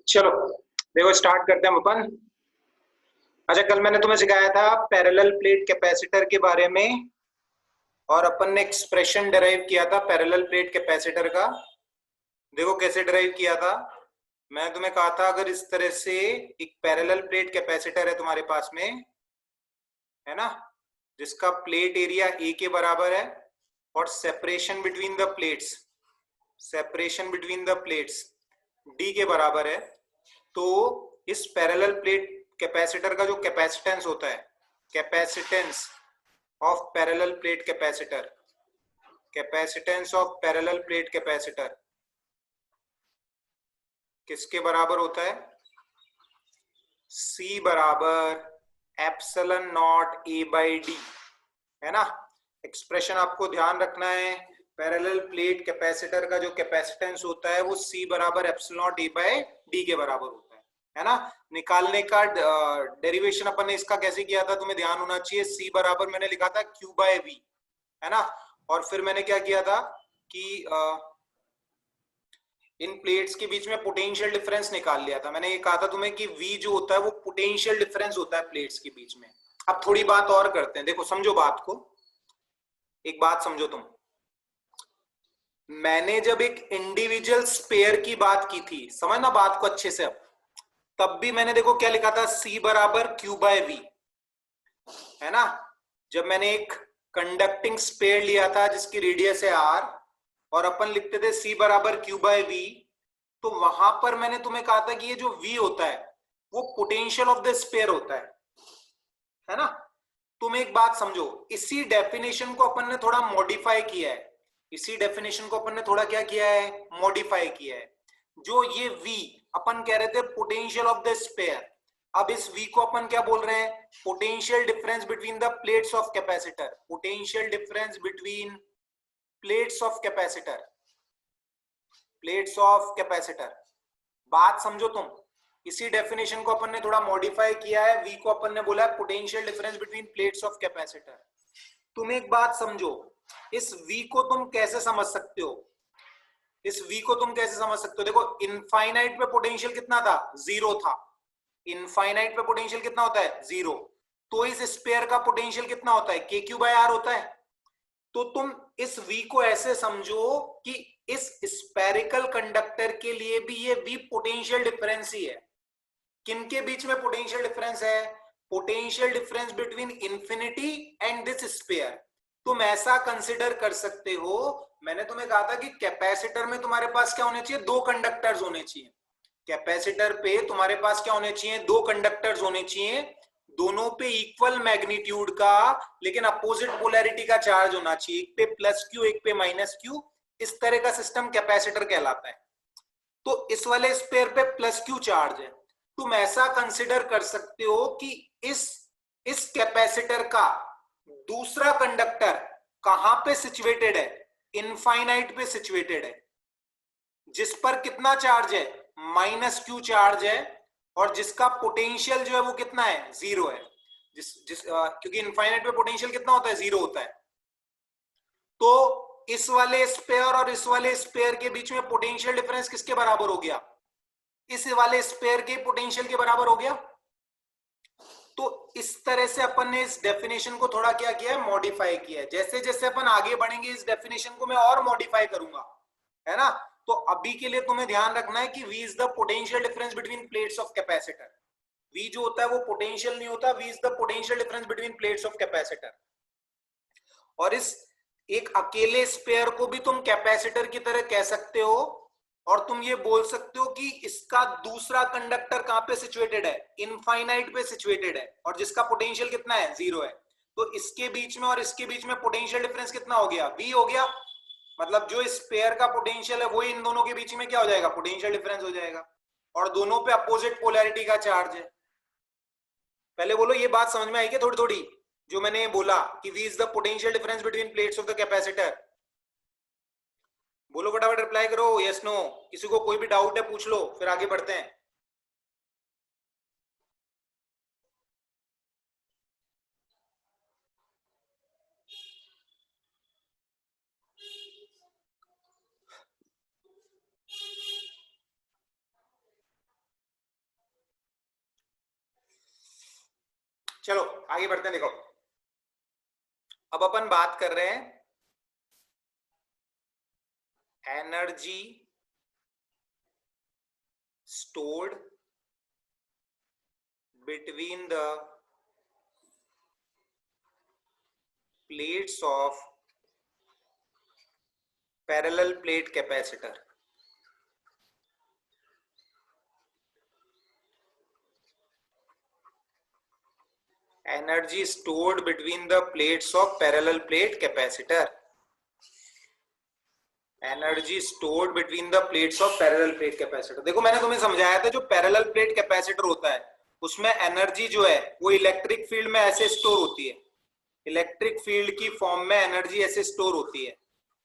चलो देखो स्टार्ट करते हैं हम अपन। अच्छा, कल मैंने तुम्हें सिखाया था पैरेलल प्लेट कैपेसिटर के बारे में और अपन ने एक्सप्रेशन डिराइव किया था पैरेलल प्लेट कैपेसिटर का। देखो कैसे डिराइव किया था। मैं तुम्हें कहा था अगर इस तरह से एक पैरेलल प्लेट कैपेसिटर है तुम्हारे पास में, है ना, जिसका प्लेट एरिया ए के बराबर है और separation between the plates D के बराबर है, तो इस पैरेलल प्लेट कैपेसिटर का जो कैपेसिटेंस होता है, capacitance of parallel plate capacitor, capacitance of parallel plate capacitor किसके बराबर होता है? C बराबर epsilon not a by D, है ना। एक्सप्रेशन आपको ध्यान रखना है, पैरेलल प्लेट कैपेसिटर का जो कैपेसिटेंस होता है वो C बराबर epsilon not a by D के बराबर होता है ना। निकालने का डेरिवेशन अपन ने इसका कैसे किया था तुम्हें ध्यान होना चाहिए। C बराबर मैंने लिखा था Q बाय V, है ना। और फिर मैंने क्या किया था कि इन प्लेट्स के बीच में पोटेंशियल डिफरेंस निकाल लिया था। मैंने ये कहा था तुम्हें कि V जो होता है वो पोटेंशियल डिफरेंस होता है प्लेट्स के बीच में। अब थोड़ी बात और करते हैं, देखो समझो बात को, एक बात समझो तुम। मैंने जब एक इंडिविजुअल स्पेयर की बात की थी, समझना बात को अच्छे से, अब तब भी मैंने देखो क्या लिखा था, C बराबर Q बाय V, है ना। जब मैंने एक कंडक्टिंग स्पेयर लिया था जिसकी रेडियस है R और अपन लिखते थे C बराबर Q बाय V, तो वहां पर मैंने तुम्हें कहा था कि ये जो V होता है वो पोटेंशियल ऑफ द स्पेयर होता है ना। तुम एक बात समझो, इसी डेफिनेशन को अपन ने थोड़ा मॉडिफाई किया है, इसी डेफिनेशन को अपन ने थोड़ा क्या किया है, मॉडिफाई किया है। जो ये V अपन कह रहे थे पोटेंशियल ऑफ द स्पेयर, अब इस V को अपन क्या बोल रहे हैं, potential difference between the plates of capacitor, potential difference between plates of capacitor, plates of capacitor. बात समझो तुम, इसी डेफिनेशन को अपन ने थोड़ा मॉडिफाई किया है, V को अपन ने बोला है potential difference between plates of capacitor. तुम एक बात समझो, इस V को तुम कैसे समझ सकते हो, इस V को तुम कैसे समझ सकते हो। देखो इनफाइनाइट पे पोटेंशियल कितना था, जीरो था। इनफाइनाइट पे पोटेंशियल कितना होता है, जीरो। तो इस स्पेयर का पोटेंशियल कितना होता है, के क्यू बाय आर होता है। तो तुम इस V को ऐसे समझो कि इस स्पेरिकल कंडक्टर के लिए भी ये V पोटेंशियल डिफरेंस ही है। किनके बीच में पोटेंशियल डिफरेंस है, potential difference between infinity and this sphere. तुम ऐसा कंसिडर कर सकते हो, मैंने तुम्हें कहा था कि कैपेसिटर में तुम्हारे पास क्या होने चाहिए, दो कंडक्टर्स होने चाहिए। कैपेसिटर पे तुम्हारे पास क्या होने चाहिए, दो कंडक्टर्स होने चाहिए, दोनों पे इक्वल मैग्नीट्यूड का लेकिन अपोजिट पोलैरिटी का चार्ज होना चाहिए, एक पे प्लस क्यू एक पे माइनस क्यू। इस तरह का सिस्टम कैपेसिटर कहलाता है। तो इस वाले स्पेयर पे प्लस क्यू चार्ज है। तुम ऐसा कंसिडर कर सकते हो कि इस कैपेसिटर का दूसरा कंडक्टर कहां पे सिचुएटेड है, इनफाइनाइट पे सिचुएटेड है, जिस पर कितना चार्ज है, माइनस क्यू चार्ज है, और जिसका पोटेंशियल जो है वो कितना है, जीरो है। क्योंकि इनफाइनाइट पे पोटेंशियल कितना होता है, जीरो होता है। तो इस वाले स्पेयर और इस वाले स्पेयर के बीच में पोटेंशियल डिफरेंस किसके बराबर हो गया, इस वाले स्पेयर के पोटेंशियल के बराबर हो गया। तो इस तरह से अपन ने इस डेफिनेशन को थोड़ा क्या किया है, मॉडिफाई किया है। जैसे जैसे अपन आगे बढ़ेंगे इस डेफिनेशन को मैं और मॉडिफाई करूंगा, है ना। तो अभी के लिए तुम्हें ध्यान रखना है कि V is the potential difference between plates of capacitor. V जो होता है वो पोटेंशियल नहीं होता, V is the potential difference between plates of capacitor. और इस एक अकेले स्पेयर को भी तुम कैपेसिटर की तरह कह सकते हो, और तुम ये बोल सकते हो कि इसका दूसरा कंडक्टर कहां पे सिचुएटेड है, इनफाइनाइट पे सिचुएटेड है, और जिसका पोटेंशियल कितना है, जीरो है। तो इसके बीच में और इसके बीच में पोटेंशियल डिफरेंस कितना हो गया, V हो गया। मतलब जो स्पेयर का पोटेंशियल है वही इन दोनों के बीच में क्या हो जाएगा, पोटेंशियल डिफरेंस हो जाएगा, और दोनों पे अपोजिट पोलैरिटी का चार्ज है। पहले बोलो ये बात समझ में आई क्या थोड़ी थोड़ी, जो मैंने बोला कि V is the potential difference between plates of the capacitor. बोलो फटाफट रिप्लाई करो, यस नो। किसी को कोई भी डाउट है पूछ लो, फिर आगे बढ़ते हैं। चलो आगे बढ़ते हैं। देखो अब अपन बात कर रहे हैं energy stored between the plates of parallel plate capacitor. Energy stored between the plates of parallel plate capacitor. Energy stored between the plates of parallel plate capacitor. देखो मैंने तुम्हें समझाया था जो पैरेलल प्लेट कैपेसिटर होता है उसमें एनर्जी जो है वो इलेक्ट्रिक फील्ड में ऐसे स्टोर होती है, इलेक्ट्रिक फील्ड की फॉर्म में एनर्जी ऐसे स्टोर होती है।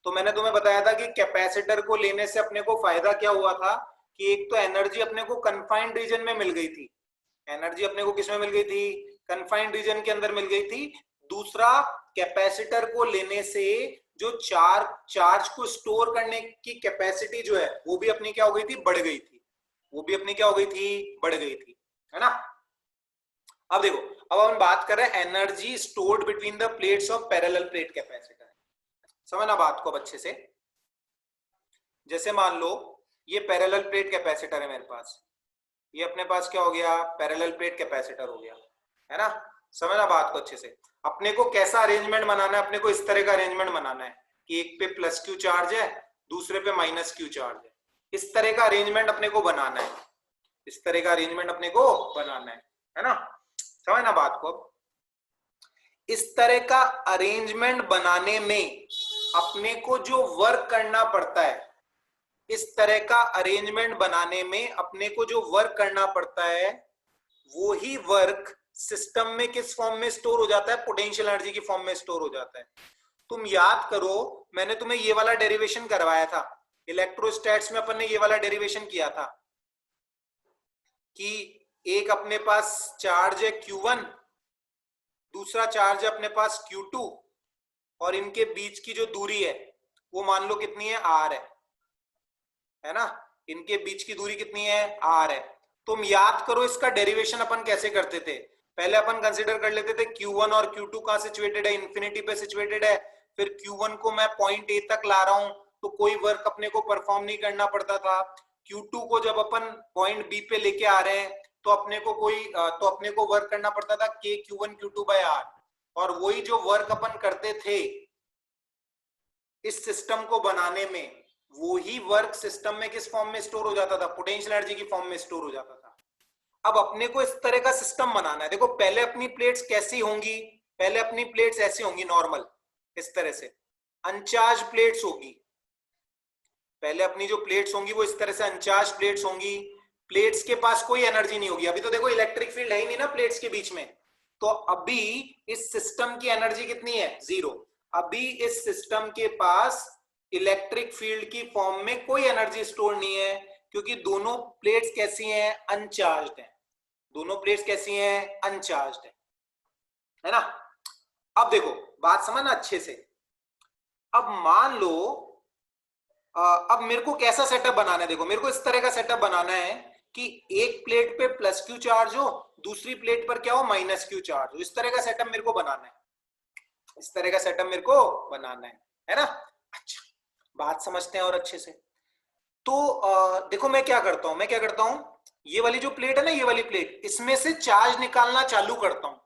तो मैंने तुम्हें बताया था कि कैपेसिटर को लेने से अपने को फायदा क्या हुआ था कि एक तो एनर्जी अपने को कन्फाइंड रीजन में मिल गई थी, एनर्जी अपने को किसमें मिल गई थी, कन्फाइंड रीजन के अंदर मिल गई थी। दूसरा कैपेसिटर को लेने से जो चार्ज को स्टोर करने की कैपेसिटी जो है वो भी अपनी क्या हो गई थी, बढ़ गई थी, वो भी अपनी क्या हो गई थी, बढ़ गई थी, है ना। अब देखो अब हम बात कर रहे हैं energy stored between the plates of parallel plate capacitor. समझना बात को अब अच्छे से। जैसे मान लो ये पैरेलल प्लेट कैपेसिटर है मेरे पास, ये अपने पास क्या हो गया, पैरेलल प्लेट कैपेसिटर हो गया, है ना। समझना बात को अच्छे से। अपने को कैसा अरेंजमेंट बनाना है, अपने को इस तरह का अरेंजमेंट बनाना है कि एक पे प्लस क्यू चार्ज है दूसरे पे माइनस क्यू चार्ज है, इस तरह का अरेंजमेंट अपने को बनाना है, इस तरह का अरेंजमेंट अपने को बनाना है ना। समझना बात को। इस तरह का अरेंजमेंट बनाने में अपने को जो वर्क करना पड़ता है, इस तरह का अरेंजमेंट बनाने में अपने को जो वर्क करना पड़ता है वो ही वर्क सिस्टम में किस फॉर्म में स्टोर हो जाता है, पोटेंशियल एनर्जी की फॉर्म में स्टोर हो जाता है। तुम याद करो मैंने तुम्हें ये वाला डेरिवेशन करवाया था इलेक्ट्रोस्टैट्स में, अपन ने ये वाला डेरिवेशन किया था कि एक अपने पास चार्ज है Q1, दूसरा चार्ज है अपने पास Q2 और इनके बीच की जो दूरी है वो मान लो कितनी है, R है ना। इनके बीच की दूरी कितनी है, R है। तुम याद करो इसका डेरिवेशन अपन कैसे करते थे। पहले अपन कंसीडर कर लेते थे Q1 और Q2 कहां सिचुएटेड है, इंफिनिटी पे सिचुएटेड है। फिर Q1 को मैं पॉइंट A तक ला रहा हूं तो कोई वर्क अपने को परफॉर्म नहीं करना पड़ता था। Q2 को जब अपन पॉइंट B पे लेके आ रहे हैं तो अपने को वर्क करना पड़ता था K Q1 Q2 by R। और वही जो वर्क अपन करते थे इस सिस्टम को बनाने में, वो ही वर्क सिस्टम में किस फॉर्म में स्टोर हो जाता था, पोटेंशियल एनर्जी की फॉर्म में स्टोर हो जाता था। अब अपने को इस तरह का सिस्टम बनाना है। देखो पहले अपनी प्लेट्स कैसी होंगी, पहले अपनी प्लेट्स ऐसी होंगी नॉर्मल, इस तरह से अनचार्ज प्लेट्स होगी। पहले अपनी जो प्लेट्स होंगी वो इस तरह से अनचार्ज प्लेट्स होंगी, प्लेट्स के पास कोई एनर्जी नहीं होगी। अभी तो देखो इलेक्ट्रिक फील्ड है ही नहीं ना प्लेट्स के बीच में, तो अभी इस सिस्टम की एनर्जी कितनी है, 0। अभी इस सिस्टम के पास इलेक्ट्रिक फील्ड की फॉर्म में कोई एनर्जी स्टोर नहीं है क्योंकि दोनों प्लेट्स कैसी हैं, अनचार्ज्ड हैं। दोनों प्लेट्स कैसी हैं, अनचार्ज्ड है ना। अब देखो बात समझना अच्छे से। अब मान लो अब मेरे को कैसा सेटअप बनाना है, देखो मेरे को इस तरह का सेटअप बनाना है कि एक प्लेट पे प्लस क्यू चार्ज हो, दूसरी प्लेट पर क्या हो, माइनस क्यू चार्ज हो। इस तरह का सेटअप मेरे को बनाना है, इस तरह का सेटअप मेरे को बनाना है ना। अच्छा बात समझते हैं और अच्छे से। तो देखो मैं क्या करता हूं, ये वाली जो प्लेट है ना, ये वाली प्लेट, इसमें से चार्ज निकालना चालू करता हूं।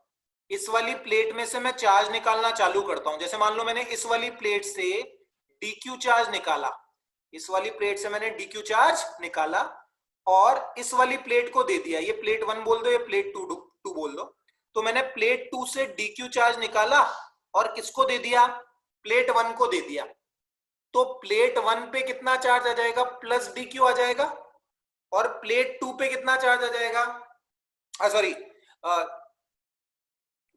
इस वाली प्लेट में से मैं चार्ज निकालना चालू करता हूं। जैसे मान लो मैंने इस वाली प्लेट से dq चार्ज निकाला, इस वाली प्लेट से मैंने dq चार्ज निकाला और इस वाली प्लेट को दे दिया। ये प्लेट 1 बोल दो, ये प्लेट 2 बोल दो। तो मैंने प्लेट 2 से dq चार्ज निकाला और किसको दे दिया, प्लेट 1 को दे दिया। तो प्लेट 1 पे कितना चार्ज आ जाएगा, प्लस dq आ जाएगा। और प्लेट 2 पे कितना चार्ज आ जाएगा, सॉरी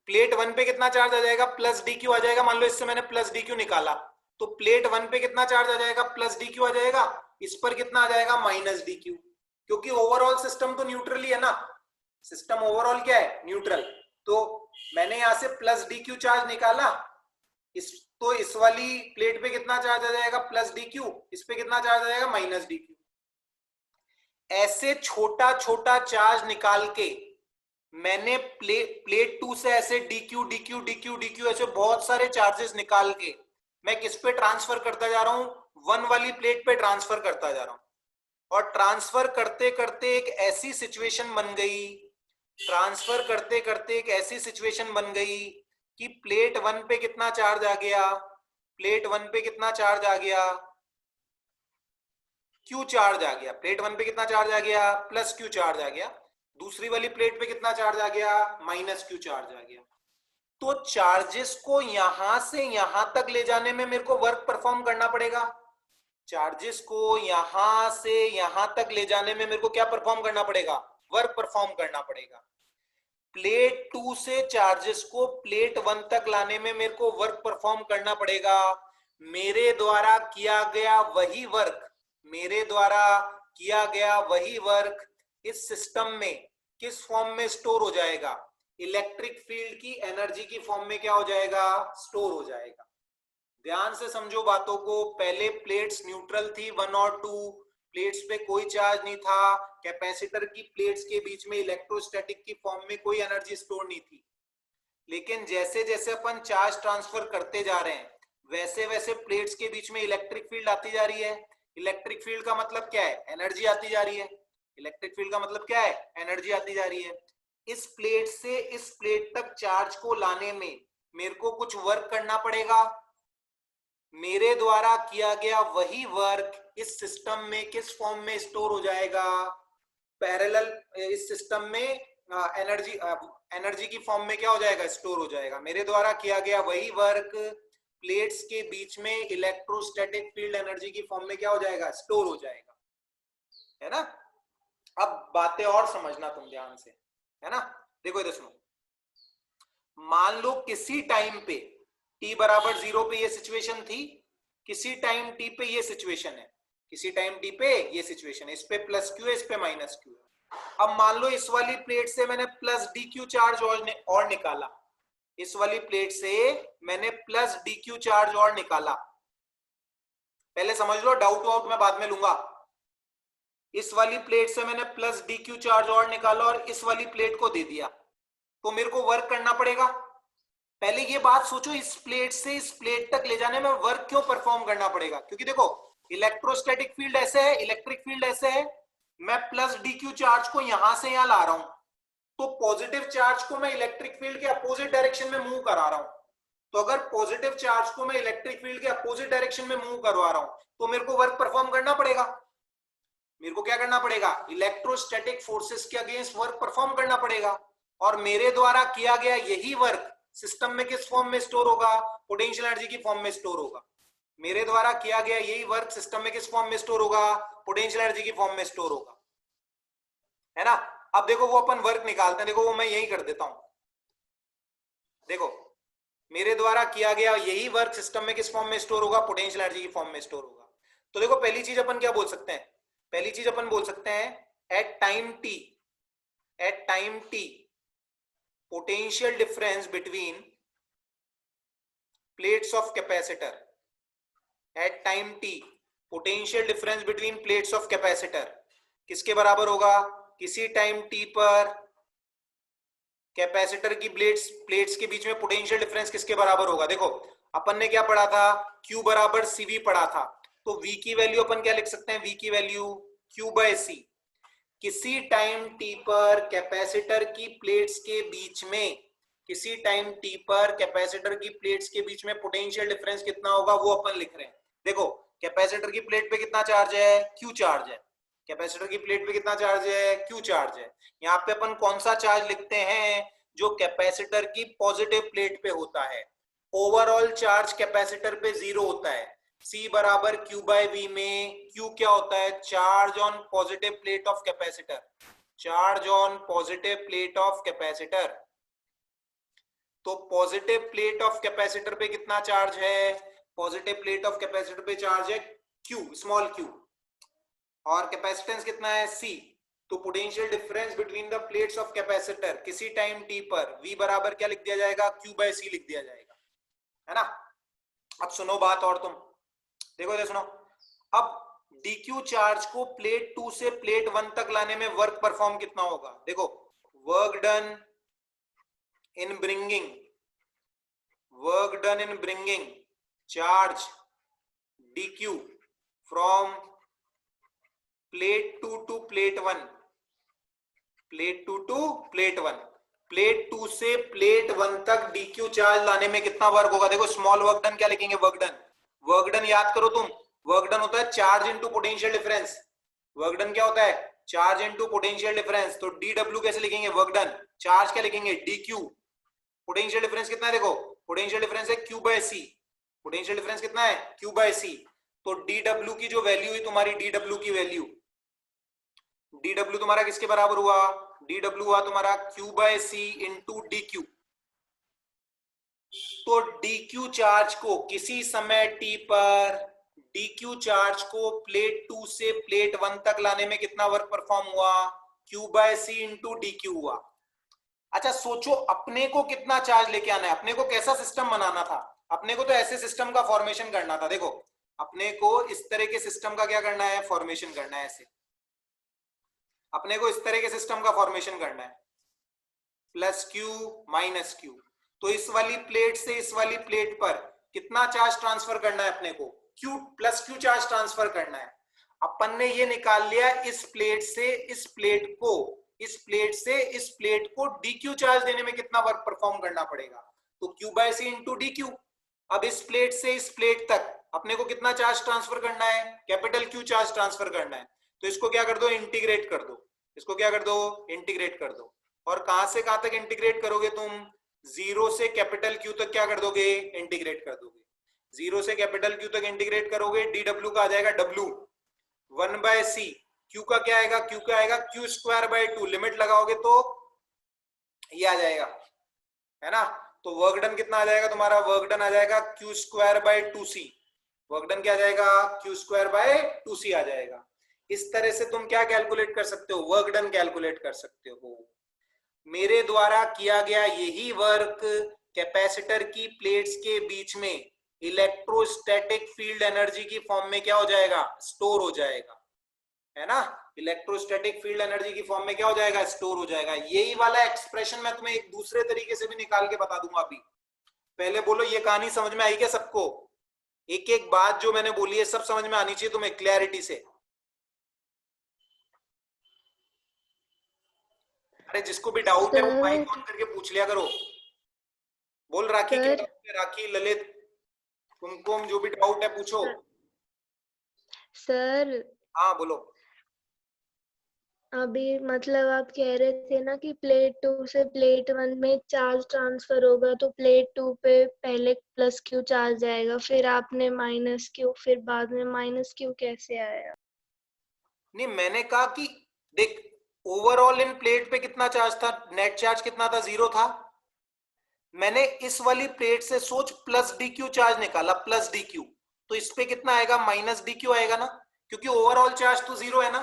प्लेट 1 पे कितना चार्ज आ जाएगा, प्लस dq आ जाएगा। मान लो इससे मैंने प्लस dq निकाला तो प्लेट 1 पे कितना चार्ज आ जाएगा, प्लस dq आ जाएगा। इस पर कितना आ जाएगा, माइनस dq, क्योंकि ओवरऑल सिस्टम तो न्यूट्रल ही है ना। सिस्टम ओवरऑल क्या है, न्यूट्रल। तो मैंने यहां से प्लस dq चार्ज निकाला, तो इस वाली प्लेट पे कितना चार्ज आ जाएगा, प्लस dq, इस पे कितना चार्ज आ जाएगा, माइनस dq। ऐसे छोटा छोटा चार्ज निकाल के मैंने प्लेट 2 से ऐसे डीक्यू डीक्यू डीक्यू डीक्यू ऐसे बहुत सारे चार्जेस निकाल के मैं किस पे ट्रांसफर करता जा रहा हूं, 1 वाली प्लेट पे ट्रांसफर करता जा रहा हूं। और ट्रांसफर करते करते एक ऐसी सिचुएशन बन गई, ट्रांसफर करते करते एक ऐसी सिचुएशन बन गई कि प्लेट 1 पे कितना चार्ज आ गया, प्लेट 1 पे कितना चार्ज आ गया, क्यू चार्ज आ गया। प्लेट 1 पे कितना चार्ज आ गया, प्लस क्यू चार्ज आ गया। दूसरी वाली प्लेट पे कितना चार्ज आ गया, माइनस क्यू चार्ज आ गया। तो चार्जेस को यहां से यहां तक ले जाने में मेरे को वर्क परफॉर्म करना पड़ेगा। चार्जेस को यहां से यहां तक ले जाने में मेरे को क्या परफॉर्म करना पड़ेगा, वर्क परफॉर्म करना पड़ेगा। प्लेट 2 से चार्जेस को प्लेट 1 तक लाने में मेरे को वर्क परफॉर्म करना पड़ेगा। मेरे द्वारा किया गया वही वर्क, मेरे द्वारा किया गया वही वर्क इस सिस्टम में किस फॉर्म में स्टोर हो जाएगा, इलेक्ट्रिक फील्ड की एनर्जी की फॉर्म में क्या हो जाएगा, स्टोर हो जाएगा। ध्यान से समझो बातों को। पहले प्लेट्स न्यूट्रल थी 1 और 2, प्लेट्स पे कोई चार्ज नहीं था, कैपेसिटर की प्लेट्स के बीच में इलेक्ट्रोस्टैटिक की फॉर्म में कोई एनर्जी स्टोर नहीं थी। लेकिन जैसे जैसे अपन चार्ज ट्रांसफर करते जा रहे हैं वैसे वैसे प्लेट्स के बीच में इलेक्ट्रिक फील्ड आती जा रही है। इलेक्ट्रिक फील्ड का मतलब क्या है, एनर्जी आती जा रही है। इलेक्ट्रिक फील्ड का मतलब क्या है, एनर्जी आती जा रही है। इस प्लेट से इस प्लेट तक चार्ज को लाने में मेरे को कुछ वर्क करना पड़ेगा। मेरे द्वारा किया गया वही वर्क इस सिस्टम में किस फॉर्म में स्टोर हो जाएगा, पैरेलल इस सिस्टम में एनर्जी की फॉर्म में क्या हो जाएगा, स्टोर हो जाएगा। मेरे द्वारा किया गया वही वर्क प्लेट्स के बीच में इलेक्ट्रोस्टैटिक फील्ड एनर्जी की फॉर्म में क्या हो जाएगा, स्टोर हो जाएगा, है ना। अब बातें और समझना तुम ध्यान से, है ना। देखो इधर सुनो, मान लो किसी टाइम पे t बराबर 0 पे ये सिचुएशन थी, किसी टाइम t पे ये सिचुएशन है, किसी टाइम t पे ये सिचुएशन है। इस पे प्लस क्यू है, इस पे माइनस क्यू है। अब मान लो इस वाली प्लेट से मैंने प्लस dq चार्ज और निकाला, इस वाली प्लेट से मैंने प्लस dq चार्ज और निकाला। पहले समझ लो, डाउट वाउट मैं बाद में लूंगा। इस वाली प्लेट से मैंने प्लस dq चार्ज और निकाला और इस वाली प्लेट को दे दिया, तो मेरे को वर्क करना पड़ेगा। पहले ये बात सोचो, इस प्लेट से इस प्लेट तक ले जाने में वर्क क्यों परफॉर्म करना पड़ेगा, क्योंकि देखो इलेक्ट्रोस्टैटिक फील्ड ऐसे है, इलेक्ट्रिक फील्ड ऐसे है, मैं प्लस dq चार्ज को यहां से यहां ला रहा हूं, तो पॉजिटिव चार्ज को मैं इलेक्ट्रिक फील्ड के अपोजिट डायरेक्शन में मूव करा रहा हूं। तो अगर पॉजिटिव चार्ज को मैं इलेक्ट्रिक फील्ड के अपोजिट डायरेक्शन में मूव करवा रहा हूं तो मेरे को वर्क परफॉर्म करना पड़ेगा। मेरे को क्या करना पड़ेगा, इलेक्ट्रोस्टैटिक फोर्सेस के अगेंस्ट वर्क परफॉर्म करना पड़ेगा। और मेरे द्वारा किया गया यही वर्क सिस्टम में किस फॉर्म में स्टोर होगा, पोटेंशियल एनर्जी की फॉर्म में स्टोर होगा। मेरे द्वारा किया गया यही वर्क सिस्टम में किस फॉर्म में स्टोर होगा, पोटेंशियल एनर्जी की फॉर्म में स्टोर होगा, है ना। अब देखो वो अपन वर्क निकालते हैं, देखो वो मैं यही कर देता हूं। देखो मेरे द्वारा किया गया यही वर्क सिस्टम में किस फॉर्म में स्टोर होगा, पोटेंशियल एनर्जी की फॉर्म में स्टोर होगा। तो देखो पहली चीज अपन क्या बोल सकते हैं, पहली चीज अपन बोल सकते हैं at time t potential difference between plates of capacitor, at time t potential difference between plates of capacitor किसके बराबर होगा, किसी टाइम टी पर कैपेसिटर की प्लेट्स के बीच में पोटेंशियल डिफरेंस किसके बराबर होगा। देखो अपन ने क्या पढ़ा था, Q बराबर CV पढ़ा था, तो V की वैल्यू अपन क्या लिख सकते हैं, V की वैल्यू Q बाय C। किसी टाइम t पर कैपेसिटर की प्लेट्स के बीच में, किसी टाइम t पर कैपेसिटर की प्लेट्स के बीच में पोटेंशियल डिफरेंस कितना होगा वो अपन लिख रहे हैं। देखो कैपेसिटर की प्लेट पे कितना चार्ज है, Q चार्ज है, कैपेसिटर की प्लेट पे कितना चार्ज है, Q चार्ज है। यहाँ पे अपन कौन सा चार्ज लिखते हैं, जो कैपेसिटर की पॉजिटिव प्लेट पे होता है। ओवरऑल चार्ज कैपेसिटर पे 0 होता है। C बराबर Q बाय V में Q क्या होता है, charge on positive plate of capacitor, charge on positive plate of capacitor. तो पॉजिटिव प्लेट ऑफ कैपेसिटर पे कितना चार्ज है, पॉजिटिव प्लेट ऑफ कैपेसिटर पे चार्ज है Q, स्मॉल q, और कैपेसिटेंस कितना है C। तो potential difference between the plates of capacitor किसी टाइम t पर V बराबर क्या लिख दिया जाएगा, Q बाय C लिख दिया जाएगा, है ना। अब सुनो बात और तुम देखो, इधर सुनो। अब dq चार्ज को प्लेट 2 से प्लेट 1 तक लाने में वर्क परफॉर्म कितना होगा। देखो work done in bringing charge dq from plate 2 to plate 1, plate 2 to plate 1, plate 2 से प्लेट 1 तक dq चार्ज लाने में कितना वर्क होगा? देखो स्मॉल वर्क डन क्या लिखेंगे? वर्क डन याद करो तुम, वर्क डन होता है charge into potential difference. Work done क्या होता है? Charge into potential difference. तो dw कैसे लिखेंगे? Work done. चार्ज क्या लिखेंगे? dq। पोटेंशियल डिफरेंस कितना है? देखो पोटेंशियल डिफरेंस है q by c। Potential difference कितना है? q by c। तो dw की जो वैल्यू है तुम्हारी, dw की वैल्यू, dw तुम्हारा किसके बराबर हुआ? dw हुआ तुम्हारा q by c into dq। तो dq चार्ज को किसी समय t पर dq चार्ज को प्लेट 2 से प्लेट 1 तक लाने में कितना वर्क परफॉर्म हुआ? q by c into dq हुआ। अच्छा सोचो अपने को कितना चार्ज लेके आना है, अपने को कैसा सिस्टम बनाना था? अपने को तो ऐसे सिस्टम का फॉर्मेशन करना था। देखो अपने को इस तरह के सिस्टम का क्या करना है? फॉर्मेशन करना है। ऐसे अपने को इस तरह के सिस्टम का फॉर्मेशन करना है, प्लस क्यू माइनस क्यू। तो इस वाली प्लेट से इस वाली प्लेट पर कितना चार्ज ट्रांसफर करना है अपने को? Q plus Q charge transfer करना है। अपन ने ये निकाल लिया इस प्लेट से इस प्लेट को, इस प्लेट से इस प्लेट को dq चार्ज देने में कितना वर्क परफॉर्म करना पड़ेगा? तो q by c into dq। अब इस प्लेट से इस प्लेट तक अपने को कितना चार्ज ट्रांसफर करना है? कैपिटल Q चार्ज ट्रांसफर करना है। तो इसको क्या कर दो? इंटीग्रेट कर दो। इसको क्या कर दो? इंटीग्रेट कर दो। और कहां से कहां तक इंटीग्रेट करोगे तुम? 0 से कैपिटल Q तक क्या कर दोगे? इंटीग्रेट कर दोगे। 0 से कैपिटल Q तक इंटीग्रेट करोगे, dw का आ जाएगा w 1 बाय c। Q का क्या आएगा? Q का आएगा q स्क्वायर बाय 2। लिमिट लगाओगे तो ये आ जाएगा, है ना? तो वर्क डन कितना आ जाएगा तुम्हारा? वर्क डन आ जाएगा q square by 2c। Work done क्या आ जाएगा? q स्क्वायर बाय 2c आ जाएगा। इस तरह से तुम क्या कैलकुलेट कर सकते हो? वर्क डन कैलकुलेट कर सकते हो। मेरे द्वारा किया गया यही वर्क कैपेसिटर की प्लेट्स के बीच में इलेक्ट्रोस्टैटिक फील्ड एनर्जी की फॉर्म में क्या हो जाएगा? स्टोर हो जाएगा, है ना? इलेक्ट्रोस्टैटिक फील्ड एनर्जी की फॉर्म में क्या हो जाएगा? स्टोर हो जाएगा। यही वाला एक्सप्रेशन मैं तुम्हें एक दूसरे तरीके से भी निकाल के बता दूंगा अभी। पहले बोलो ये कहानी समझ में आई क्या सबको? एक एक बात जो मैंने बोली है सब समझ में आनी चाहिए तुम्हें क्लैरिटी से। अरे जिसको भी डाउट है वो माइक ऑन करके पूछ लिया करो। बोल राखी क्या डाउट है? राखी, ललित, कुमकुम, जो भी डाउट है पूछो। सर हाँ बोलो। अभी मतलब आप कह रहे थे ना कि प्लेट 2 से प्लेट 1 में चार्ज ट्रांसफर होगा, तो प्लेट 2 पे पहले प्लस क्यू चार्ज आएगा, फिर आपने माइनस क्यू, फिर बाद में माइनस क्यू कैसे आया? नहीं मैंने कहा कि देख ओवरऑल इन प्लेट पे कितना चार्ज था? नेट चार्ज कितना था? 0 था। मैंने इस वाली प्लेट से सोच प्लस dq चार्ज निकाला, प्लस dq। तो इस पे कितना आएगा? माइनस dq आएगा ना, क्योंकि ओवरऑल चार्ज तो 0 है ना।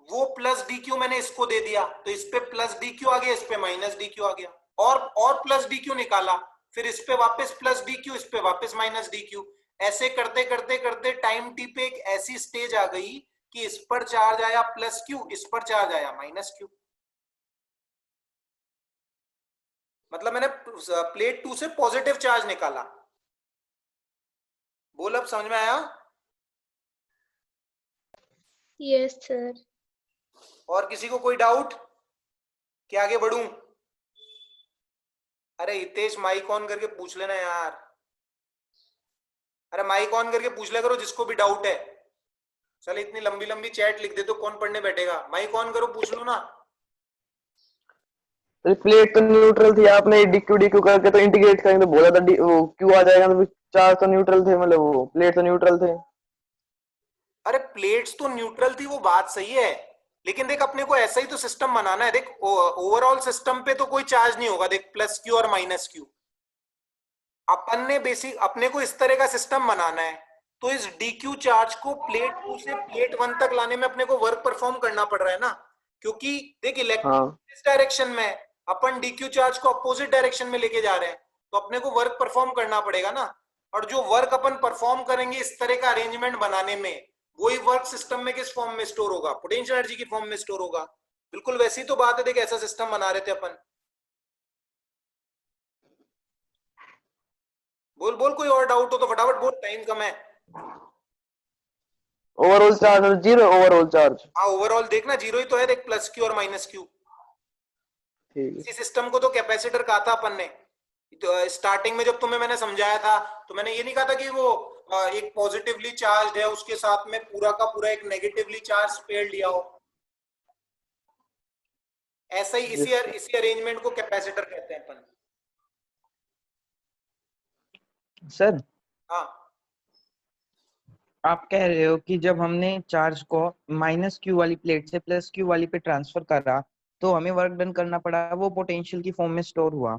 वो प्लस dq मैंने इसको दे दिया तो इस पे प्लस dq आ गया, इस पे माइनस dq आ गया। और प्लस dq निकाला, फिर इस पे वापस प्लस dq, इस पे वापस माइनस dq। ऐसे करते करते करते टाइम टी पे एक ऐसी स्टेज आ गई कि इस पर चार्ज आया प्लस q, इस पर चार्ज आया माइनस q। मतलब मैंने प्लेट 2 से पॉजिटिव चार्ज निकाला। बोल अब समझ में आया? Yes sir. और किसी को कोई डाउट कि आगे बढ़ूं? अरे हितेश माइक ऑन करके पूछ लेना यार। अरे माइक ऑन करके पूछ लिया करो जिसको भी डाउट है। चल इतनी लंबी लंबी चैट लिख दे तो कौन पढ़ने बैठेगा? माइक ऑन करो, पूछ लो ना। प्लेट तो न्यूट्रल थी, आपने डीक्यू डीक्यू करके तो इंटीग्रेट करेंगे तो बोला था वो क्यू आ जाएगा, तो चार्ज तो न्यूट्रल थे, मतलब वो प्लेट तो न्यूट्रल थे। अरे प्लेट्स तो न्यूट्रल थी, वो बात सही है, लेकिन देख अपने को ऐसा ही तो सिस्टम बनाना है। देख ओवरऑल सिस्टम पे तो कोई चार्ज नहीं होगा, देख प्लस क्यू और माइनस क्यू। अपन ने बेसिक अपने को इस तरह का सिस्टम बनाना है, तो इस dq चार्ज को प्लेट 2 से प्लेट 1 तक लाने में अपने को वर्क परफॉर्म करना पड़ रहा है ना, क्योंकि देख इलेक्ट्रॉन इस डायरेक्शन में है, अपन dq चार्ज को अपोजिट डायरेक्शन में लेके जा रहे हैं, तो अपने को वर्क परफॉर्म करना पड़ेगा ना। और जो वर्क अपन परफॉर्म करेंगे इस तरह का अरेंजमेंट बनाने में, वही वर्क सिस्टम में किस फॉर्म में स्टोर होगा? पोटेंशियल एनर्जी की फॉर्म में स्टोर होगा। बिल्कुल वैसी तो बात है, देख ऐसा सिस्टम बना रहे थे अपन। बोल बोल, कोई और डाउट हो तो फटाफट बोल, टाइम कम है। Overall charge 0, overall charge. हाँ ओवरऑल देखना जीरो ही तो है, देख प्लस क्यू और माइनस क्यू। ठीक है। इसी सिस्टम को तो कैपेसिटर कहा था अपन ने। तो स्टार्टिंग में जब तुम्हें मैंने समझाया था तो मैंने ये नहीं कहा था कि वो एक पॉजिटिवली चार्ज है उसके साथ में पूरा का पूरा एक नेगेटिवली चार्ज पेयर लिया हो। ऐसा ही इसी अरेंजमेंट को कैपेसिटर कहते हैं अपन। सर हाँ आप कह रहे हो कि जब हमने चार्ज को माइनस क्यू वाली प्लेट से प्लस क्यू वाली पे ट्रांसफर करा तो हमें वर्क डन करना पड़ा, वो पोटेंशियल की फॉर्म में स्टोर हुआ।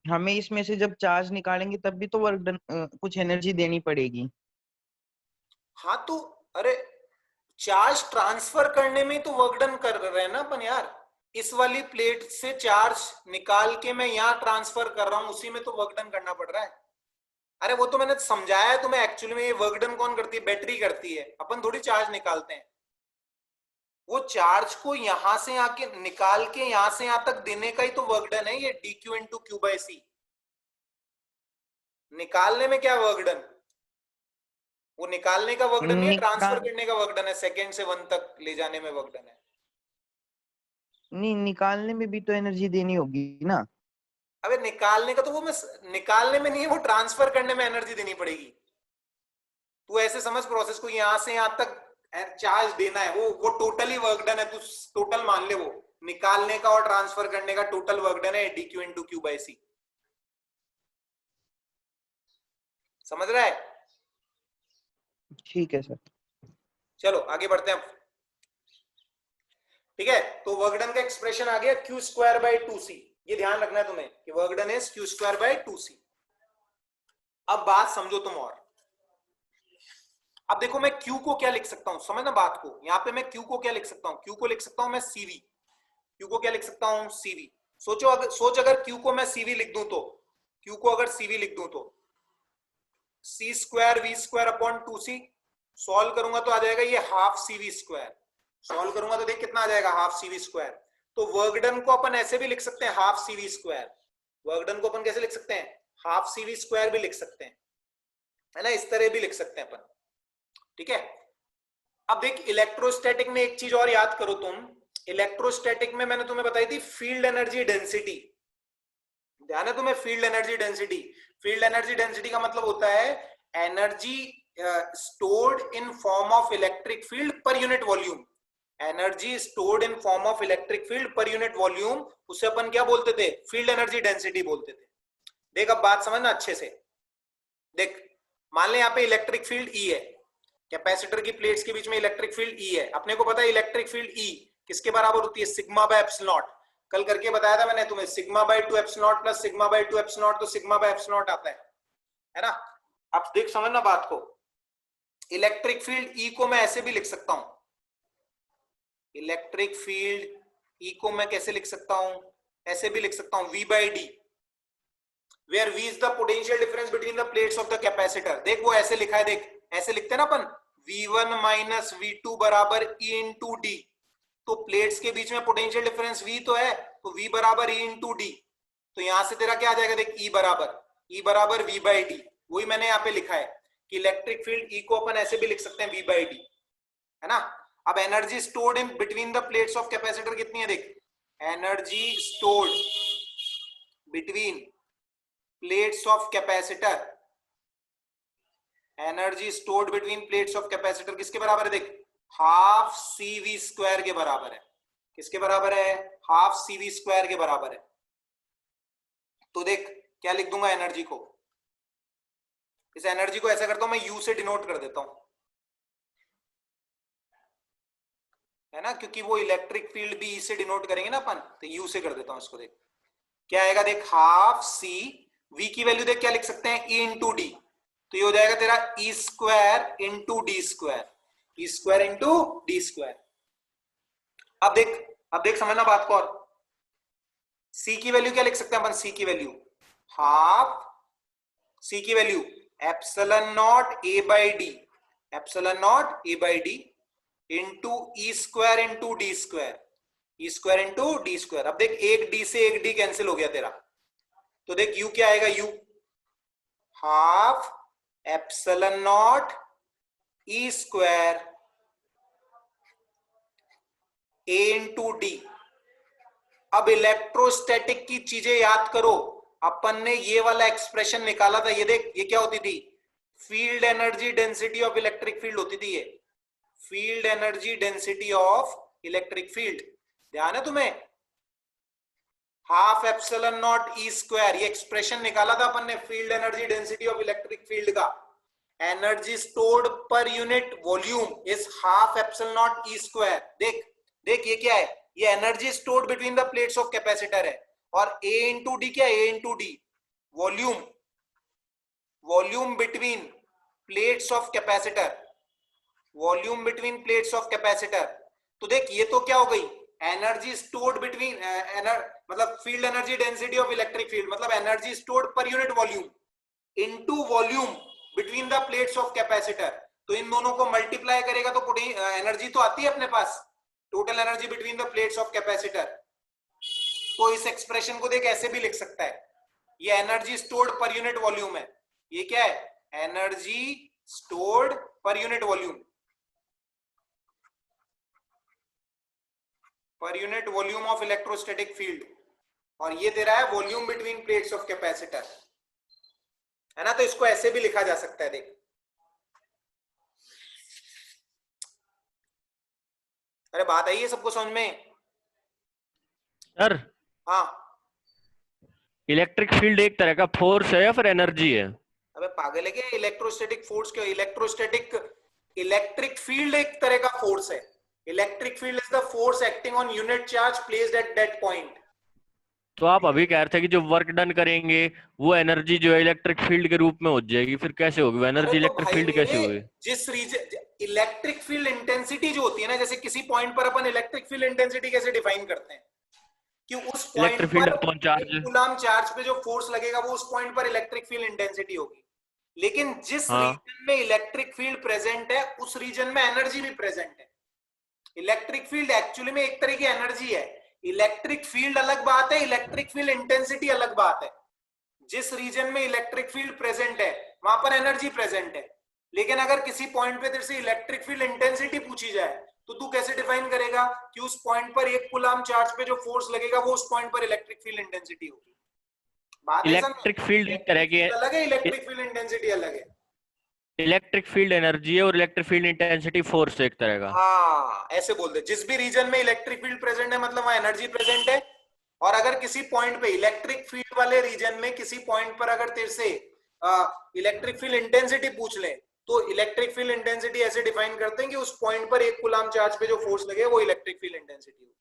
हमें इसमें से जब चार्ज निकालेंगे तब भी तो वर्क डन कुछ एनर्जी देनी पड़ेगी। हाँ तो अरे चार्ज ट्रांसफर करने में तो वर्क डन कर रहे हैं ना अपन यार। इस वाली प्लेट से चार्ज निकाल के मैं यहाँ ट्रांसफर कर रहा हूँ, उसी में तो वर्क डन करना पड़ रहा है। अरे वो तो मैंने समझाया है तुम्हें, एक्चुअली में ये वर्क डन कौन करती है, बैटरी करती है, अपन थोड़ी चार्ज निकालते हैं। वो चार्ज को यहां से आके निकाल के यहां से यहां तक देने का ही तो वर्क डन है ये dq इंटू क्यू बाई सी। निकालने में क्या वर्क डन, वो निकालने का वर्क डन नहीं है, ट्रांसफर करने का वर्क डन है, सेकंड से 1 तक ले जाने में वर्क डन है। नहीं, निकालने में भी तो एनर्जी देनी होगी ना। अबे निकालने का तो वो मैं निकालने में नहीं है, वो ट्रांसफर करने में एनर्जी देनी पड़ेगी। तू ऐसे समझ प्रोसेस को, यहां से यहां तक चार्ज देना है, वो टोटली वर्क डन है, तू टोटल मान ले, वो निकालने का और ट्रांसफर करने का टोटल वर्क डन है dq इंटू क्यू बाई सी। समझ रहा है? ठीक है सर। चलो आगे बढ़ते हैं। ठीक है, तो वर्क डन का एक्सप्रेशन आ गया क्यू स्क्वायर बाई 2c। ये ध्यान रखना है तुम्हें कि work done is Q square by 2c। अब बात समझो तुम और। अब देखो मैं Q को क्या लिख सकता हूं, समझना बात को। यहां पे मैं Q को क्या लिख सकता हूं, Q को लिख सकता हूं मैं CV। Q को क्या लिख सकता हूं, CV। सोच अगर Q को मैं CV लिख दूं तो, Q को अगर CV लिख दूं तो c square v square upon 2c। Solve करूंगा तो आ जाएगा ये हाफ CV स्क्वायर। सॉल्व करूंगा तो देख कितना आ जाएगा, हाफ CV स्क्वायर। तो वर्क डन को अपन ऐसे भी लिख सकते हैं, half CV square. Work done को अपन कैसे लिख सकते हैं, हाफ CV स्क्वायर भी लिख सकते हैं, है ना, इस तरह भी लिख सकते हैं अपन। ठीक है, अब देख इलेक्ट्रोस्टैटिक में एक चीज और याद करो तुम। इलेक्ट्रोस्टैटिक में मैंने तुम्हें बताई थी फील्ड एनर्जी डेंसिटी। ध्यान है तुम्हें, field energy density. Field energy density का मतलब होता है energy stored in form of electric field पर unit volume. Energy stored in form of electric field पर यूनिट वॉल्यूम, उसे अपन क्या बोलते थे, फील्ड एनर्जी डेंसिटी बोलते थे। देख अब बात समझना अच्छे से। देख मान ले यहाँ पे इलेक्ट्रिक फील्ड E है, कैपेसिटर की प्लेट्स के बीच में इलेक्ट्रिक फील्ड E है। अपने को पता है इलेक्ट्रिक फील्ड E किसके बराबर होती है, सिग्मा बाय एप्सिलॉन नॉट। कल करके बताया था मैंने तुम्हें, sigma bye 2 epsilon not plus sigma bye 2 epsilon not, तो सिग्मा बाय एप्सिलॉन नॉट आता है ना। अब देख समझना बात को, इलेक्ट्रिक फील्ड E को मैं ऐसे भी लिख सकता हूं। इलेक्ट्रिक फील्ड E को मैं कैसे लिख सकता हूं, ऐसे भी लिख सकता हूं, V by D, where V is the potential difference between the plates of the capacitor। देख वो ऐसे लिखा है, देख ऐसे लिखते हैं ना अपन, V1 माइनस V2 बराबर E इंटू डी। तो प्लेट्स के बीच में पोटेंशियल डिफरेंस V तो है, तो V बराबर E इंटू डी। तो यहां से तेरा क्या आ जाएगा, देख E बराबर V बाई डी। वही मैंने यहाँ पे लिखा है कि इलेक्ट्रिक फील्ड E को अपन ऐसे भी लिख सकते हैं, V बाई डी, है ना। अब energy stored in between the plates of capacitor कितनी है, देख energy stored between plates of capacitor, energy stored between plates of capacitor किसके बराबर है, देख हाफ CV स्क्वायर के बराबर है। किसके बराबर है, हाफ CV स्क्वायर के बराबर है। तो देख क्या लिख दूंगा एनर्जी को, इस एनर्जी को ऐसा करता हूं मैं, U से डिनोट कर देता हूं, है ना, क्योंकि वो इलेक्ट्रिक फील्ड भी E से डिनोट करेंगे ना अपन, तो U से कर देता हूं इसको। देख क्या आएगा, देख हाफ C, V की वैल्यू देख क्या लिख सकते हैं, E इंटू डी। तो ये हो जाएगा तेरा E square into D square, E square into D square. अब देख समझना बात को। और C की वैल्यू क्या लिख सकते हैं अपन, C की वैल्यू हाफ, C की value epsilon not A by D, epsilon not A by D into E square into D square. E square into D square. अब देख एक डी से एक डी कैंसिल हो गया तेरा, तो देख यू क्या आएगा, you half epsilon naught E square A into D. अब इलेक्ट्रोस्टैटिक की चीजें याद करो, अपन ने ये वाला एक्सप्रेशन निकाला था, ये देख ये क्या होती थी, field energy density of electric field होती थी, ये field energy density of electric field, ध्यान है तुम्हें, half epsilon naught E square, ये एक्सप्रेशन निकाला था अपन ने field energy density of electric field का। Energy stored per unit volume is half epsilon naught E square. देख देख ये क्या है, ये energy stored between the plates of capacitor है, और ए इंटू डी क्या है, A into D volume, volume between plates of capacitor, volume between plates of capacitor. तो देख ये तो क्या हो गई, एनर्जी स्टोर्ड बिटवीन मतलब field energy density of electric field मतलब energy stored per unit volume into volume between the plates of capacitor. तो इन दोनों को मल्टीप्लाई करेगा तो एनर्जी तो आती है अपने पास, total energy between the plates of capacitor. तो इस एक्सप्रेशन को देख ऐसे भी लिख सकता है, ये energy stored per unit volume है, ये क्या है, energy stored per unit volume, पर unit volume of electrostatic field, और ये तेरा है volume between plates of capacitor, है ना। तो इसको ऐसे भी लिखा जा सकता है, देख अरे बात आई है सबको समझ में सर? हाँ इलेक्ट्रिक फील्ड एक तरह का फोर्स है या फिर एनर्जी है? अबे पागल है क्या, इलेक्ट्रोस्टैटिक फोर्स क्या, इलेक्ट्रोस्टैटिक इलेक्ट्रिक फील्ड एक तरह का फोर्स है, electric field is the force acting on unit charge placed at that point. तो आप अभी कह रहे थे कि जो वर्क डन करेंगे वो एनर्जी जो है इलेक्ट्रिक फील्ड के रूप में हो जाएगी, फिर कैसे होगी वो एनर्जी, इलेक्ट्रिक फील्ड कैसे होगी? जिस रीजन इलेक्ट्रिक फील्ड इंटेंसिटी जो होती है ना, जैसे किसी पॉइंट पर अपन इलेक्ट्रिक फील्ड इंटेंसिटी कैसे डिफाइन करते हैं कि उस पॉइंट पर कूलम चार्ज पे जो फोर्स लगेगा वो उस पॉइंट पर इलेक्ट्रिक फील्ड इंटेंसिटी होगी। लेकिन जिस रीजन में इलेक्ट्रिक फील्ड प्रेजेंट है उस रीजन में एनर्जी भी प्रेजेंट है। इलेक्ट्रिक फील्ड एक्चुअली में एक तरह की एनर्जी है, इलेक्ट्रिक फील्ड अलग बात है, इलेक्ट्रिक फील्ड इंटेंसिटी अलग बात है। जिस रीजन में इलेक्ट्रिक फील्ड प्रेजेंट है वहां पर एनर्जी प्रेजेंट है, लेकिन अगर किसी पॉइंट पे तेरे से इलेक्ट्रिक फील्ड इंटेंसिटी पूछी जाए तो तू कैसे डिफाइन करेगा कि उस पॉइंट पर एक कूलम चार्ज पे जो फोर्स लगेगा वो उस पॉइंट पर इलेक्ट्रिक फील्ड इंटेंसिटी होगी। बात इलेक्ट्रिक फील्ड एक तरह की अलग है, इलेक्ट्रिक फील्ड इंटेंसिटी अलग है। इलेक्ट्रिक फील्ड एनर्जी है और इलेक्ट्रिक फील्ड इंटेंसिटी फोर्स एक तरह का। हाँ ऐसे बोल दे, जिस भी रीजन में इलेक्ट्रिक फील्ड प्रेजेंट है मतलब वहां एनर्जी प्रेजेंट है, और अगर किसी पॉइंट पे इलेक्ट्रिक फील्ड वाले रीजन में किसी पॉइंट पर अगर तेरे से इलेक्ट्रिक फील्ड इंटेंसिटी पूछ ले तो इलेक्ट्रिक फील्ड इंटेंसिटी ऐसे डिफाइन करते हैं कि उस पॉइंट पर एक कूलम चार्ज पे जो फोर्स लगे वो इलेक्ट्रिक फील्ड इंटेंसिटी होगी।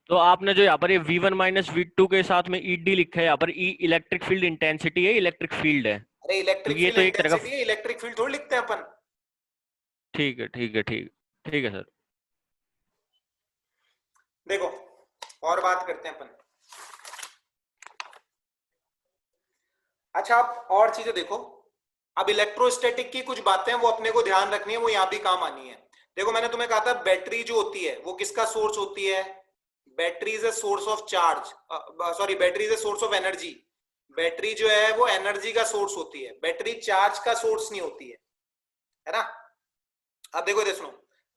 तो आपने जो यहाँ पर ये V1 माइनस V2 के साथ में ED लिखा है, यहाँ पर E इलेक्ट्रिक फील्ड इंटेंसिटी है, इलेक्ट्रिक फील्ड है। अरे इलेक्ट्रिक ये फील्ड तो एक तरह का इंटेंसिटी है, इलेक्ट्रिक फील्ड थोड़ी लिखते हैं अपन। ठीक है ठीक है ठीक ठीक है सर। देखो और बात करते हैं अपन। अच्छा अब और चीजें देखो, अब इलेक्ट्रोस्टैटिक की कुछ बातें वो अपने को ध्यान रखनी है, वो यहां भी काम आनी है। देखो मैंने तुम्हें कहा था बैटरी जो होती है वो किसका सोर्स होती है, battery is a source of charge, sorry battery is a source of energy. Battery जो है वो एनर्जी का सोर्स होती है, बैटरी चार्ज का सोर्स नहीं होती है ना। अब देखो सुनो,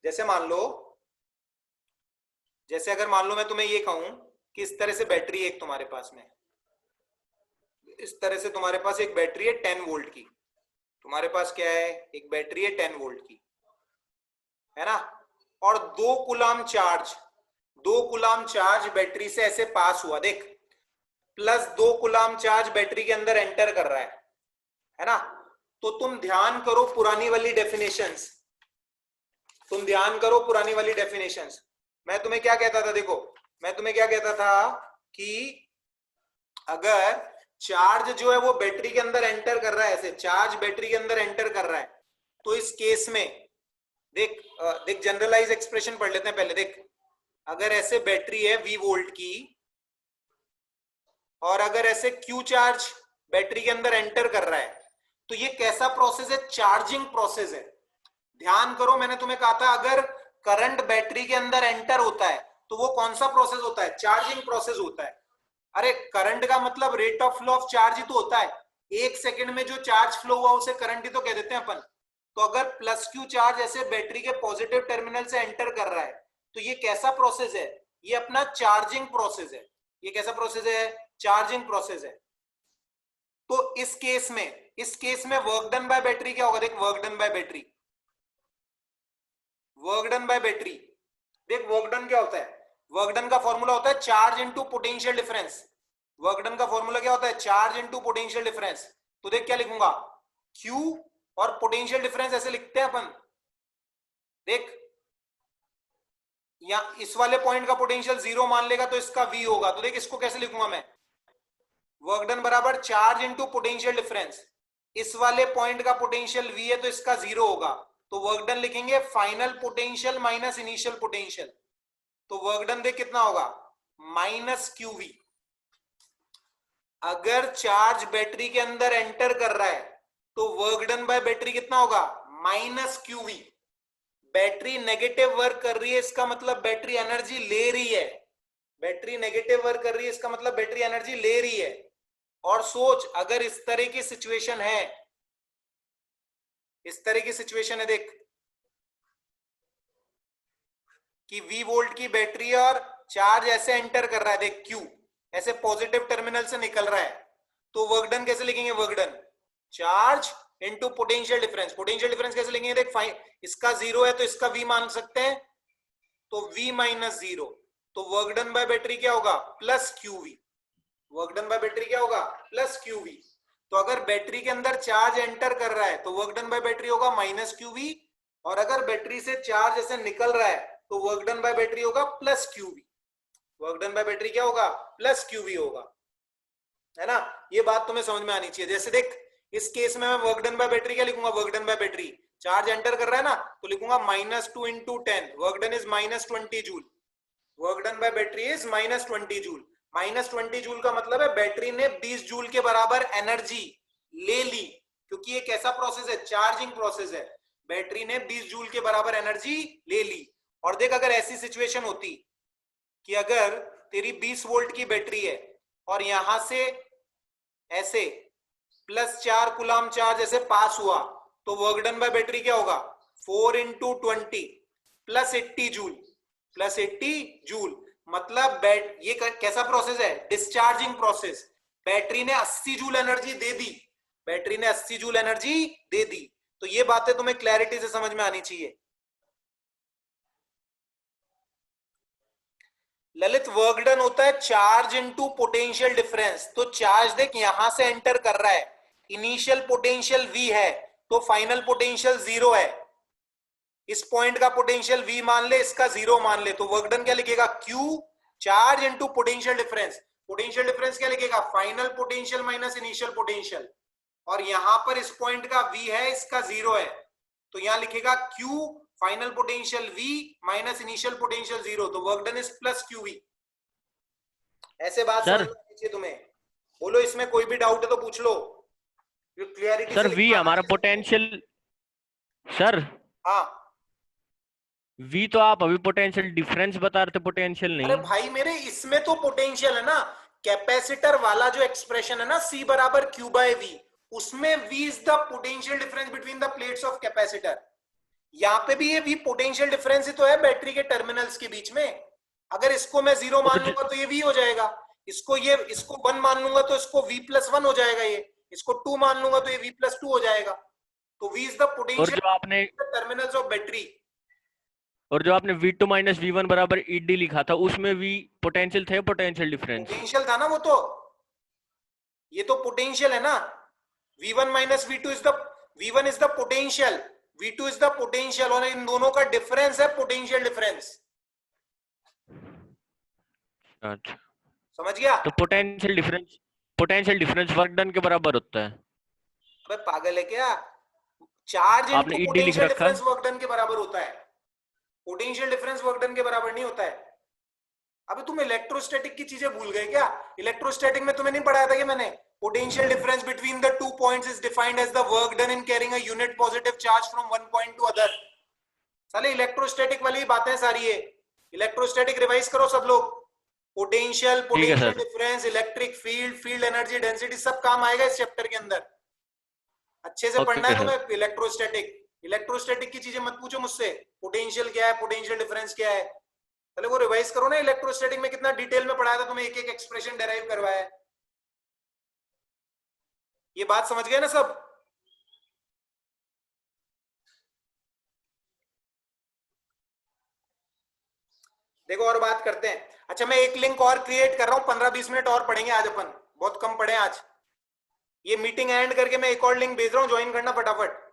जैसे मान लो, जैसे अगर मान लो मैं तुम्हें ये कहूं कि इस तरह से बैटरी है एक तुम्हारे पास में, इस तरह से तुम्हारे पास एक बैटरी है 10 वोल्ट की, तुम्हारे पास क्या है एक बैटरी है 10 वोल्ट की, है ना, और 2 कूलम चार्ज बैटरी से ऐसे पास हुआ, देख प्लस 2 कूलम चार्ज बैटरी के अंदर एंटर कर रहा है ना। तो तुम ध्यान करो पुरानी वाली डेफिनेशंस, तुम ध्यान करो पुरानी वाली डेफिनेशंस। मैं तुम्हें क्या कहता था, देखो मैं तुम्हें क्या कहता था कि अगर चार्ज जो है वो बैटरी के अंदर एंटर कर रहा है, ऐसे चार्ज बैटरी के अंदर एंटर कर रहा है, तो इस केस में देख देख जनरलाइज एक्सप्रेशन पढ़ लेते हैं पहले। देख अगर ऐसे बैटरी है V वोल्ट की और अगर ऐसे Q चार्ज बैटरी के अंदर एंटर कर रहा है तो ये कैसा प्रोसेस है, चार्जिंग प्रोसेस है। ध्यान करो मैंने तुम्हें कहा था अगर करंट बैटरी के अंदर एंटर होता है तो वो कौन सा प्रोसेस होता है? चार्जिंग प्रोसेस होता है। अरे करंट का मतलब rate of flow of charge ही तो होता है। 1 सेकंड में जो चार्ज फ्लो हुआ उसे करंट ही तो कह देते हैं अपन। तो अगर प्लस क्यू चार्ज ऐसे बैटरी के पॉजिटिव टर्मिनल से एंटर कर रहा है तो ये कैसा प्रोसेस है? ये अपना चार्जिंग प्रोसेस है। ये कैसा प्रोसेस है? चार्जिंग प्रोसेस है। तो इस केस में वर्क डन बाय बैटरी क्या होगा? देख work done by battery, work done by battery, देख वर्क डन क्या होता है? वर्क डन का फॉर्मूला होता है charge into potential difference. Work done का फॉर्मूला क्या होता है? Charge into potential difference. तो देख क्या लिखूंगा, Q और पोटेंशियल डिफरेंस ऐसे लिखते हैं अपन। देख या इस वाले पॉइंट का पोटेंशियल 0 मान लेगा तो इसका V होगा। तो देख इसको कैसे लिखूंगा मैं, वर्क डन बराबर चार्ज इनटू पोटेंशियल डिफरेंस। इस वाले पॉइंट का पोटेंशियल V है तो इसका 0 होगा। तो वर्क डन लिखेंगे final potential minus initial potential. तो वर्क डन देख कितना होगा, माइनस QV। अगर चार्ज बैटरी के अंदर एंटर कर रहा है तो वर्क डन बाय बैटरी कितना होगा, minus QV। Battery negative work कर रही है, इसका मतलब बैटरी एनर्जी ले रही है। बैटरी नेगेटिव वर्क कर रही है, इसका मतलब बैटरी एनर्जी ले रही है। और सोच अगर इस तरह की सिचुएशन है, इस तरह की सिचुएशन है देख कि V वोल्ट की बैटरी और चार्ज ऐसे एंटर कर रहा है, देख Q ऐसे पॉजिटिव टर्मिनल से निकल रहा है। तो वर्क डन कैसे लिखेंगे, work done charge into potential difference. Potential difference कैसे लिखेंगे, देख इसका 0 है तो इसका V मान सकते हैं, तो V माइनस 0। तो वर्क डन बाय बैटरी क्या होगा, plus QV। Work done by battery क्या होगा, प्लस QV। तो अगर बैटरी के अंदर चार्ज एंटर कर रहा है तो वर्क डन बाय बैटरी होगा माइनस QV, और अगर बैटरी से चार्ज ऐसे निकल रहा है तो वर्क डन बाय बैटरी होगा plus QV। Work done by battery क्या होगा, प्लस QV होगा, है ना। ये बात तुम्हें समझ में आनी चाहिए। जैसे देख इस केस में मैं वर्क डन बाय बैटरी क्या लिखूंगा, work done by battery charge enter कर रहा है ना तो लिखूंगा -2 into 10, work done is -20 joule. Work done by battery is -20 joule. -20 joule का मतलब है बैटरी ने 20 जूल के बराबर एनर्जी ले ली, क्योंकि ये कैसा प्रोसेस है, चार्जिंग प्रोसेस है। बैटरी ने 20 जूल के बराबर एनर्जी ले ली। और देख अगर ऐसी सिचुएशन होती कि अगर तेरी 20 वोल्ट की बैटरी है और यहां से ऐसे +4 कूलम चार्ज ऐसे पास हुआ तो वर्क डन बाय बैटरी क्या होगा, 4 into 20 plus 80 joule, plus 80 joule. मतलब ये कैसा प्रोसेस है, डिस्चार्जिंग प्रोसेस। बैटरी ने 80 जूल एनर्जी दे दी, बैटरी ने 80 जूल एनर्जी दे दी। तो ये बातें तुम्हें क्लैरिटी से समझ में आनी चाहिए। ललित वर्क डन होता है चार्ज इनटू पोटेंशियल डिफरेंस। तो चार्ज देख यहां से एंटर कर रहा है, इनिशियल पोटेंशियल V है तो फाइनल पोटेंशियल 0 है। इस पॉइंट का पोटेंशियल V मान ले, इसका 0 मान ले, तो वर्क डन क्या लिखेगा, Q charge into potential difference. Potential difference क्या लिखेगा, final potential minus initial potential. और यहां पर इस पॉइंट का V है, इसका 0 है, तो यहां लिखेगा Q final potential V minus initial potential 0। तो work done is plus QV। ऐसे बात समझ में आनी चाहिए तुम्हें। बोलो इसमें कोई भी डाउट है तो पूछ लो। क्लियरिटी सर V हमारा पोटेंशियल, सर हाँ V तो आप अभी पोटेंशियल डिफरेंस बता रहे थे, पोटेंशियल नहीं। अरे भाई मेरे इसमें तो पोटेंशियल है ना, कैपेसिटर वाला जो एक्सप्रेशन है ना C बराबर Q बाय V, उसमें V is the potential difference between the plates of capacitor. यहाँ पे भी ये V पोटेंशियल डिफरेंस ही तो है बैटरी के टर्मिनल्स के बीच में। अगर इसको मैं 0 मान लूंगा तो ये V हो जाएगा, इसको 1 मान लूंगा तो इसको V+1 हो जाएगा, ये इसको 2 मान लूंगा तो ये V+2 हो जाएगा। तो V is the potential terminals of battery. और जो आपने V2 माइनस V1 बराबर ED लिखा था उसमें V पोटेंशियल थे, पोटेंशियल डिफरेंस पोटेंशियल था ना वो, तो ये तो पोटेंशियल है ना। V1 minus V2 is the, V1 is the potential, V2 is the potential, और इन दोनों का डिफरेंस है पोटेंशियल डिफरेंस। अच्छा समझ गया। तो पोटेंशियल डिफरेंस वर्क डन के बराबर होता है। अबे पागल है क्या, चार्ज आपने इनटू ED लिख पोटेंशियल रखा डिफरेंस वर्क डन के बराबर होता है, पोटेंशियल डिफरेंस वर्क डन के बराबर नहीं होता है। अबे तुम इलेक्ट्रोस्टैटिक की चीजें भूल गए क्या? इलेक्ट्रोस्टैटिक में तुम्हें नहीं पढ़ाया था कि मैंने, potential difference between the 2 points is defined as the work done in carrying a unit positive charge from one point to other. साले इलेक्ट्रोस्टैटिक वाली बातें सारी है। इलेक्ट्रोस्टैटिक रिवाइज करो सब लोग, पोटेंशियल, ठीक है potential sir. Difference, electric field, field energy, density, सब काम आएगा इस चैप्टर के अंदर। अच्छे से पढ़ना है ओके सर। तुम्हें इलेक्ट्रोस्टैटिक। इलेक्ट्रोस्टैटिक की चीजें मत पूछो मुझसे, पोटेंशियल क्या है, पोटेंशियल डिफरेंस क्या है, पहले वो रिवाइज करो ना। इलेक्ट्रोस्टैटिक में कितना डिटेल में पढ़ाया था तुम्हें, एक एक एक्सप्रेशन डेराइव करवाया है। ये बात समझ गए ना सब? देखो और बात करते हैं। अच्छा मैं एक लिंक और क्रिएट कर रहा हूं, 15-20 मिनट और पढ़ेंगे आज अपन, बहुत कम पढ़े आज। ये मीटिंग एंड करके मैं एक और लिंक भेज रहा हूं, ज्वाइन करना फटाफट।